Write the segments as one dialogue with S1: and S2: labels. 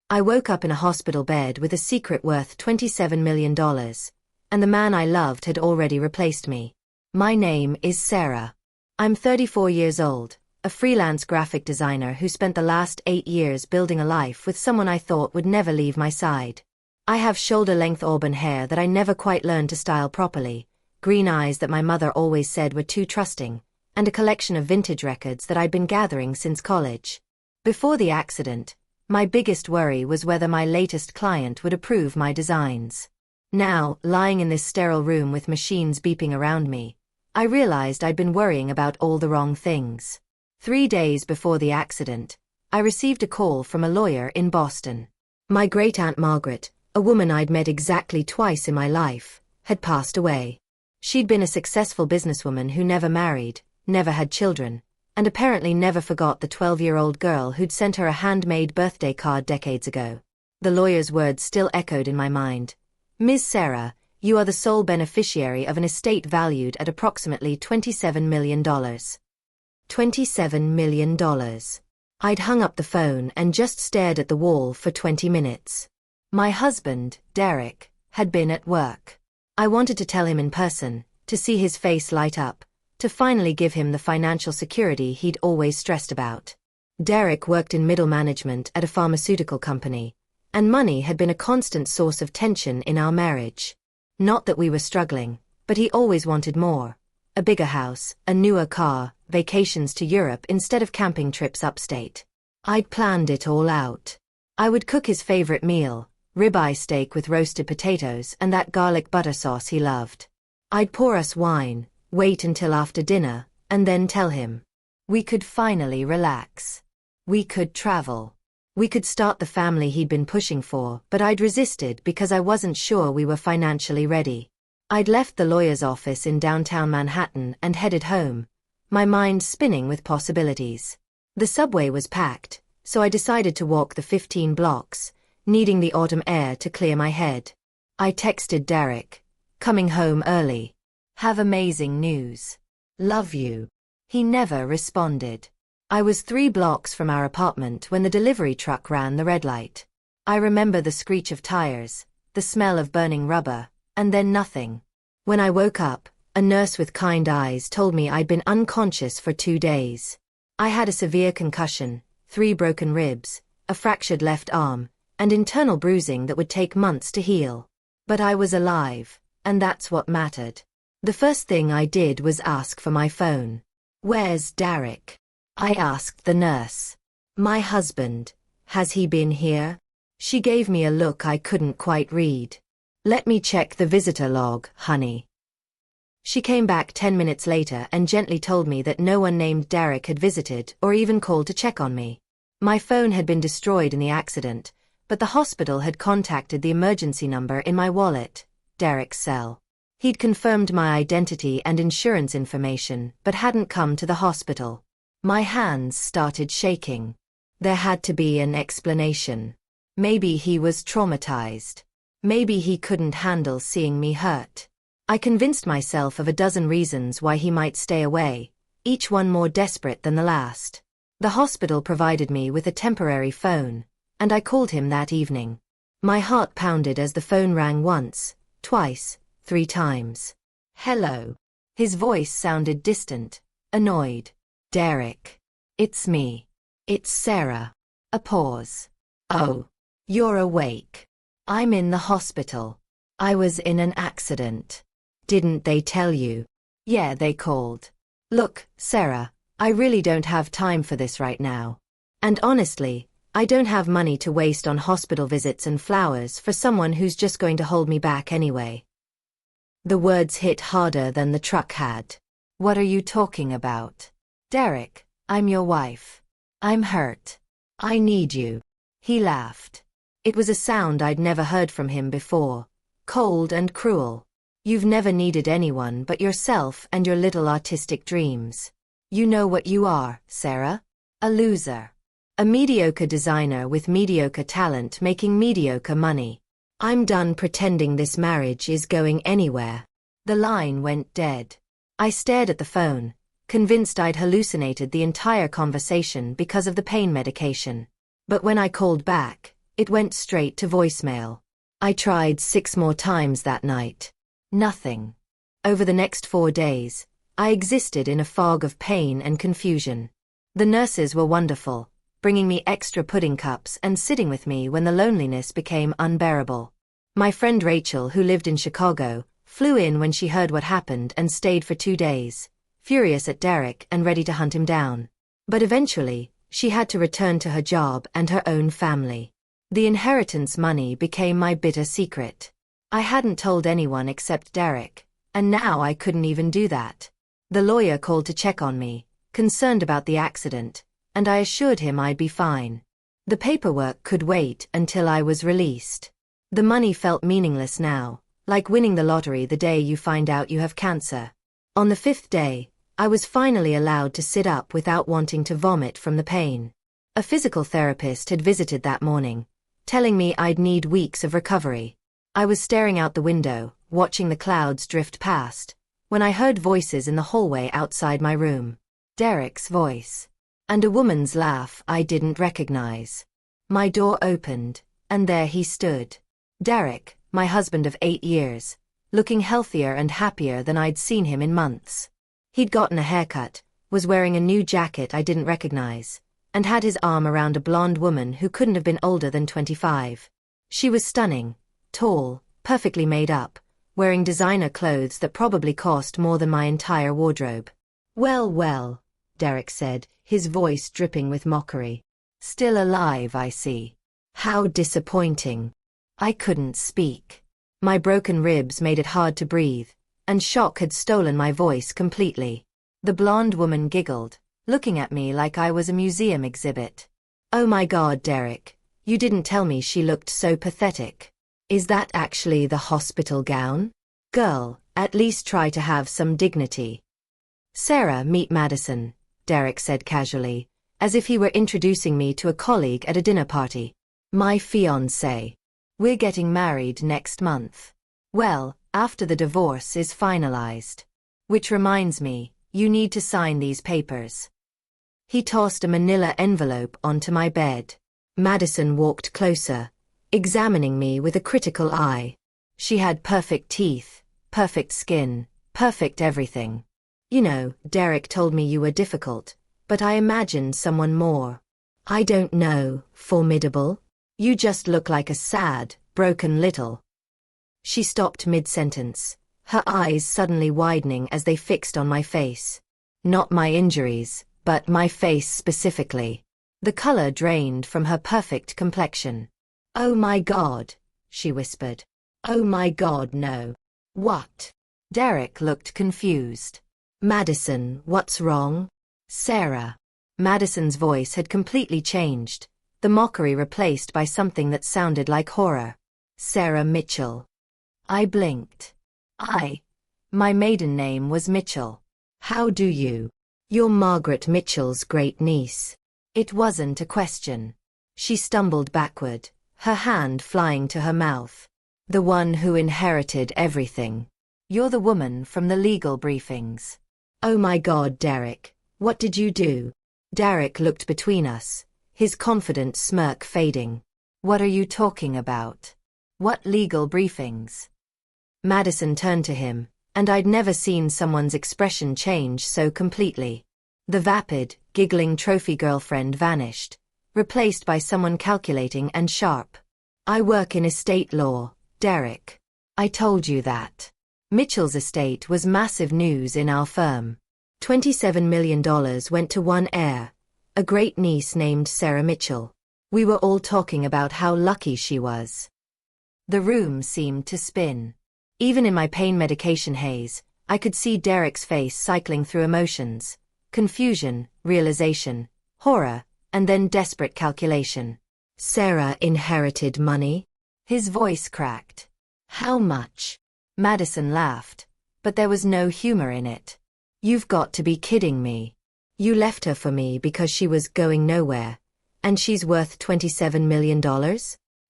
S1: I woke up in a hospital bed with a secret worth $27 million, and the man I loved had already replaced me. My name is Sarah. I'm 34 years old, a freelance graphic designer who spent the last 8 years building a life with someone I thought would never leave my side. I have shoulder-length auburn hair that I never quite learned to style properly, green eyes that my mother always said were too trusting, and a collection of vintage records that I'd been gathering since college. Before the accident, my biggest worry was whether my latest client would approve my designs. Now, lying in this sterile room with machines beeping around me, I realized I'd been worrying about all the wrong things. 3 days before the accident, I received a call from a lawyer in Boston. My great-aunt Margaret, a woman I'd met exactly twice in my life, had passed away. She'd been a successful businesswoman who never married, never had children, and apparently never forgot the 12-year-old girl who'd sent her a handmade birthday card decades ago. The lawyer's words still echoed in my mind. "Ms. Sarah, you are the sole beneficiary of an estate valued at approximately $27 million. $27 million. I'd hung up the phone and just stared at the wall for 20 minutes. My husband, Derek, had been at work. I wanted to tell him in person, to see his face light up, to finally give him the financial security he'd always stressed about. Derek worked in middle management at a pharmaceutical company, and money had been a constant source of tension in our marriage. Not that we were struggling, but he always wanted more. A bigger house, a newer car, vacations to Europe instead of camping trips upstate. I'd planned it all out. I would cook his favorite meal, ribeye steak with roasted potatoes and that garlic butter sauce he loved. I'd pour us wine, wait until after dinner, and then tell him. We could finally relax. We could travel. We could start the family he'd been pushing for, but I'd resisted because I wasn't sure we were financially ready. I'd left the lawyer's office in downtown Manhattan and headed home, my mind spinning with possibilities. The subway was packed, so I decided to walk the 15 blocks, needing the autumn air to clear my head. I texted Derek, "Coming home early. Have amazing news. Love you." He never responded. I was 3 blocks from our apartment when the delivery truck ran the red light. I remember the screech of tires, the smell of burning rubber, and then nothing. When I woke up, a nurse with kind eyes told me I'd been unconscious for 2 days. I had a severe concussion, 3 broken ribs, a fractured left arm, and internal bruising that would take months to heal. But I was alive, and that's what mattered. The first thing I did was ask for my phone. "Where's Derek?" I asked the nurse. "My husband. Has he been here?" She gave me a look I couldn't quite read. "Let me check the visitor log, honey." She came back 10 minutes later and gently told me that no one named Derek had visited or even called to check on me. My phone had been destroyed in the accident, but the hospital had contacted the emergency number in my wallet, Derek's cell. He'd confirmed my identity and insurance information, but hadn't come to the hospital. My hands started shaking. There had to be an explanation. Maybe he was traumatized. Maybe he couldn't handle seeing me hurt. I convinced myself of a dozen reasons why he might stay away, each one more desperate than the last. The hospital provided me with a temporary phone, and I called him that evening. My heart pounded as the phone rang once, twice, 3 times. "Hello." His voice sounded distant, annoyed. "Derek. It's me. It's Sarah." A pause. "Oh. You're awake. I'm in the hospital. I was in an accident. Didn't they tell you?" "Yeah, they called." "Look, Sarah, I really don't have time for this right now. And honestly, I don't have money to waste on hospital visits and flowers for someone who's just going to hold me back anyway." The words hit harder than the truck had. "What are you talking about?" "Derek, I'm your wife. I'm hurt. I need you." He laughed. It was a sound I'd never heard from him before, cold and cruel. "You've never needed anyone but yourself and your little artistic dreams. You know what you are, Sarah? A loser. A mediocre designer with mediocre talent making mediocre money. I'm done pretending this marriage is going anywhere." The line went dead. I stared at the phone, convinced I'd hallucinated the entire conversation because of the pain medication. But when I called back, It went straight to voicemail. I tried 6 more times that night. Nothing. Over the next 4 days, I existed in a fog of pain and confusion. The nurses were wonderful, bringing me extra pudding cups and sitting with me when the loneliness became unbearable. My friend Rachel, who lived in Chicago, flew in when she heard what happened and stayed for 2 days, furious at Derek and ready to hunt him down. But eventually, she had to return to her job and her own family. The inheritance money became my bitter secret. I hadn't told anyone except Derek, and now I couldn't even do that. The lawyer called to check on me, concerned about the accident, and I assured him I'd be fine. The paperwork could wait until I was released. The money felt meaningless now, like winning the lottery the day you find out you have cancer. On the 5th day, I was finally allowed to sit up without wanting to vomit from the pain. A physical therapist had visited that morning, telling me I'd need weeks of recovery. I was staring out the window, watching the clouds drift past, when I heard voices in the hallway outside my room. Derek's voice. And a woman's laugh I didn't recognize. My door opened, and there he stood. Derek, my husband of 8 years, looking healthier and happier than I'd seen him in months. He'd gotten a haircut, was wearing a new jacket I didn't recognize, and had his arm around a blonde woman who couldn't have been older than 25. She was stunning, tall, perfectly made up, wearing designer clothes that probably cost more than my entire wardrobe. "Well, well," Derek said, his voice dripping with mockery. "Still alive, I see. How disappointing." I couldn't speak. My broken ribs made it hard to breathe, and shock had stolen my voice completely. The blonde woman giggled, looking at me like I was a museum exhibit. "Oh my God, Derek, you didn't tell me she looked so pathetic. Is that actually the hospital gown? Girl, at least try to have some dignity." "Sarah, meet Madison," Derek said casually, as if he were introducing me to a colleague at a dinner party. "My fiancée. We're getting married next month. Well, after the divorce is finalized. Which reminds me, you need to sign these papers." He tossed a manila envelope onto my bed. Madison walked closer, examining me with a critical eye. She had perfect teeth, perfect skin, perfect everything. "You know, Derek told me you were difficult, but I imagined someone more. I don't know, formidable. You just look like a sad, broken little." She stopped mid-sentence, her eyes suddenly widening as they fixed on my face. Not my injuries, but my face specifically. The color drained from her perfect complexion. "Oh my God," she whispered. "Oh my God, no." "What?" Derek looked confused. "Madison, what's wrong?" "Sarah." Madison's voice had completely changed, the mockery replaced by something that sounded like horror. "Sarah Mitchell." I blinked. My maiden name was Mitchell. "How do you? You're Margaret Mitchell's great niece." It wasn't a question. She stumbled backward, her hand flying to her mouth. "The one who inherited everything. You're the woman from the legal briefings." "Oh my God, Derek, what did you do?" Derek looked between us, his confident smirk fading. "What are you talking about? What legal briefings?" Madison turned to him, and I'd never seen someone's expression change so completely. The vapid, giggling trophy girlfriend vanished, replaced by someone calculating and sharp. "I work in estate law, Derek. I told you that." Mitchell's estate was massive news in our firm. $27 million went to one heir, a great niece named Sarah Mitchell. We were all talking about how lucky she was. The room seemed to spin. Even in my pain medication haze, I could see Derek's face cycling through emotions: confusion, realization, horror, and then desperate calculation. "Sarah inherited money?" His voice cracked. "How much?" Madison laughed, but there was no humor in it. "You've got to be kidding me. You left her for me because she was going nowhere, and she's worth $27 million?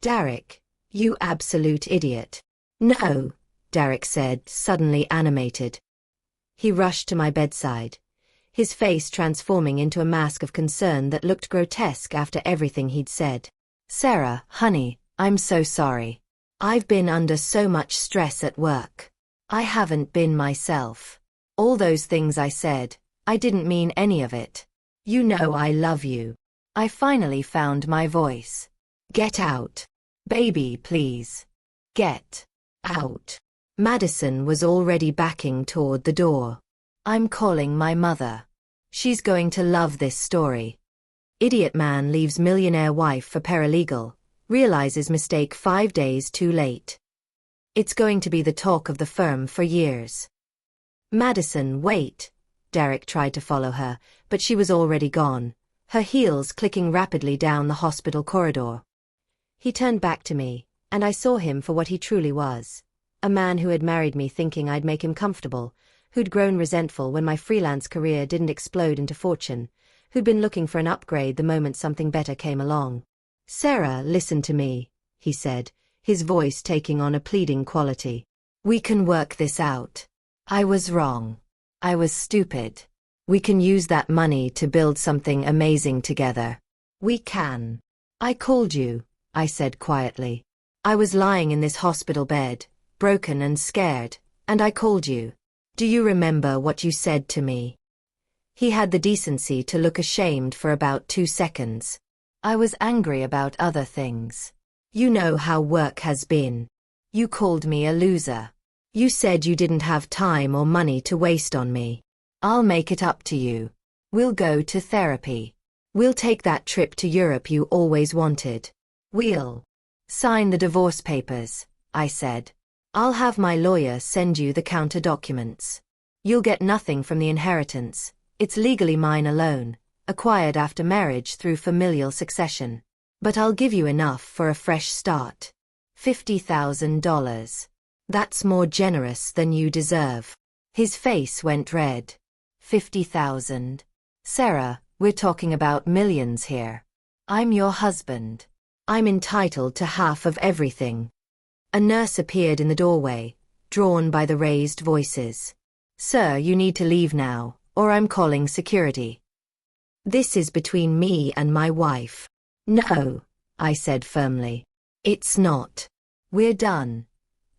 S1: Derek, you absolute idiot." "No," Derek said, suddenly animated. He rushed to my bedside, his face transforming into a mask of concern that looked grotesque after everything he'd said. Sarah, honey, I'm so sorry. I've been under so much stress at work. I haven't been myself. All those things I said, I didn't mean any of it. You know I love you. I finally found my voice. Get out. Baby, please. Get out. Madison was already backing toward the door. I'm calling my mother. She's going to love this story. Idiot man leaves millionaire wife for paralegal, realizes mistake 5 days too late. It's going to be the talk of the firm for years. Madison, wait. Derek tried to follow her, but she was already gone, her heels clicking rapidly down the hospital corridor. He turned back to me, and I saw him for what he truly was. A man who had married me thinking I'd make him comfortable, who'd grown resentful when my freelance career didn't explode into fortune, who'd been looking for an upgrade the moment something better came along. Sarah, listen to me, he said, his voice taking on a pleading quality. We can work this out. I was wrong. I was stupid. We can use that money to build something amazing together. We can. I called you, I said quietly. I was lying in this hospital bed, broken and scared, and I called you. Do you remember what you said to me? He had the decency to look ashamed for about 2 seconds. I was angry about other things. You know how work has been. You called me a loser. You said you didn't have time or money to waste on me. I'll make it up to you. We'll go to therapy. We'll take that trip to Europe you always wanted. We'll sign the divorce papers, I said. I'll have my lawyer send you the counter documents. You'll get nothing from the inheritance. It's legally mine alone, acquired after marriage through familial succession. But I'll give you enough for a fresh start. $50,000. That's more generous than you deserve. His face went red. 50,000. Sarah, we're talking about millions here. I'm your husband. I'm entitled to half of everything. A nurse appeared in the doorway, drawn by the raised voices. Sir, you need to leave now, or I'm calling security. This is between me and my wife. No, I said firmly. It's not. We're done.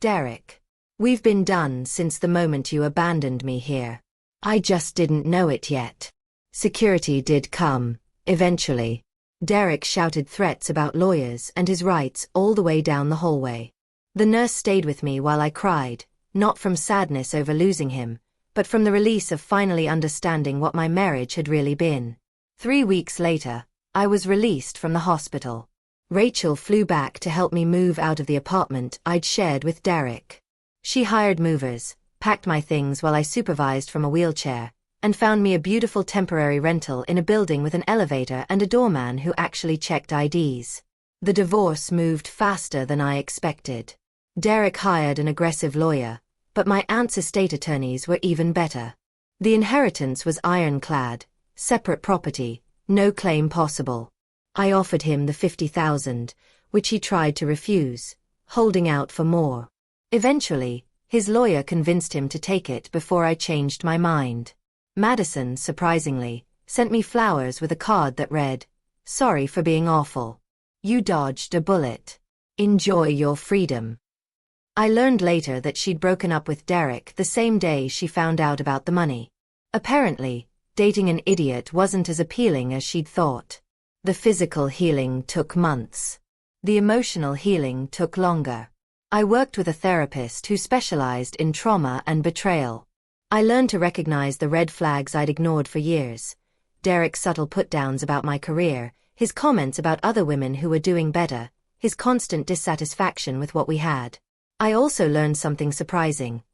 S1: Derek. We've been done since the moment you abandoned me here. I just didn't know it yet. Security did come, eventually. Derek shouted threats about lawyers and his rights all the way down the hallway. The nurse stayed with me while I cried, not from sadness over losing him, but from the release of finally understanding what my marriage had really been. 3 weeks later, I was released from the hospital. Rachel flew back to help me move out of the apartment I'd shared with Derek. She hired movers, packed my things while I supervised from a wheelchair, and found me a beautiful temporary rental in a building with an elevator and a doorman who actually checked IDs. The divorce moved faster than I expected. Derek hired an aggressive lawyer, but my aunt's estate attorneys were even better. The inheritance was ironclad, separate property, no claim possible. I offered him the 50,000, which he tried to refuse, holding out for more. Eventually, his lawyer convinced him to take it before I changed my mind. Madison, surprisingly, sent me flowers with a card that read, "Sorry for being awful. You dodged a bullet. Enjoy your freedom." I learned later that she'd broken up with Derek the same day she found out about the money. Apparently, dating an idiot wasn't as appealing as she'd thought. The physical healing took months. The emotional healing took longer. I worked with a therapist who specialized in trauma and betrayal. I learned to recognize the red flags I'd ignored for years. Derek's subtle put-downs about my career, his comments about other women who were doing better, his constant dissatisfaction with what we had. I also learned something surprising.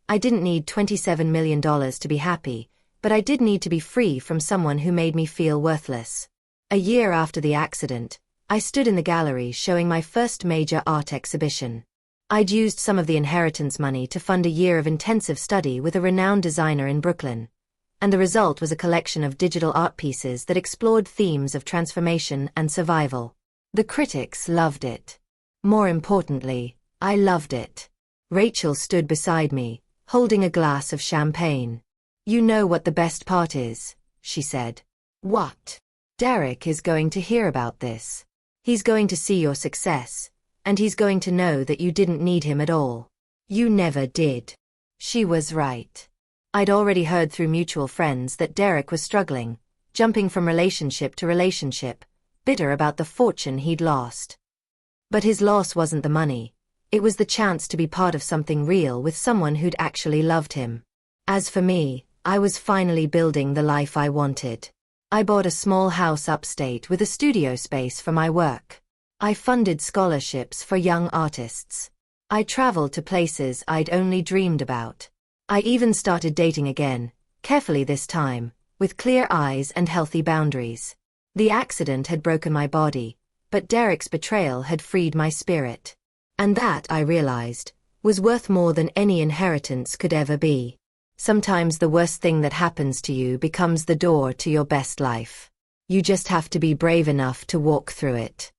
S1: I didn't need $27 million to be happy, but I did need to be free from someone who made me feel worthless. A year after the accident, I stood in the gallery showing my first major art exhibition. I'd used some of the inheritance money to fund a year of intensive study with a renowned designer in Brooklyn, and the result was a collection of digital art pieces that explored themes of transformation and survival. The critics loved it. More importantly, I loved it. Rachel stood beside me, holding a glass of champagne. "You know what the best part is," she said. "What?" "Derek is going to hear about this. He's going to see your success, and he's going to know that you didn't need him at all. You never did. She was right. I'd already heard through mutual friends that Derek was struggling, jumping from relationship to relationship, bitter about the fortune he'd lost. But his loss wasn't the money. It was the chance to be part of something real with someone who'd actually loved him. As for me, I was finally building the life I wanted. I bought a small house upstate with a studio space for my work. I funded scholarships for young artists. I traveled to places I'd only dreamed about. I even started dating again, carefully this time, with clear eyes and healthy boundaries. The accident had broken my body, but Derek's betrayal had freed my spirit. And that, I realized, was worth more than any inheritance could ever be. Sometimes the worst thing that happens to you becomes the door to your best life. You just have to be brave enough to walk through it.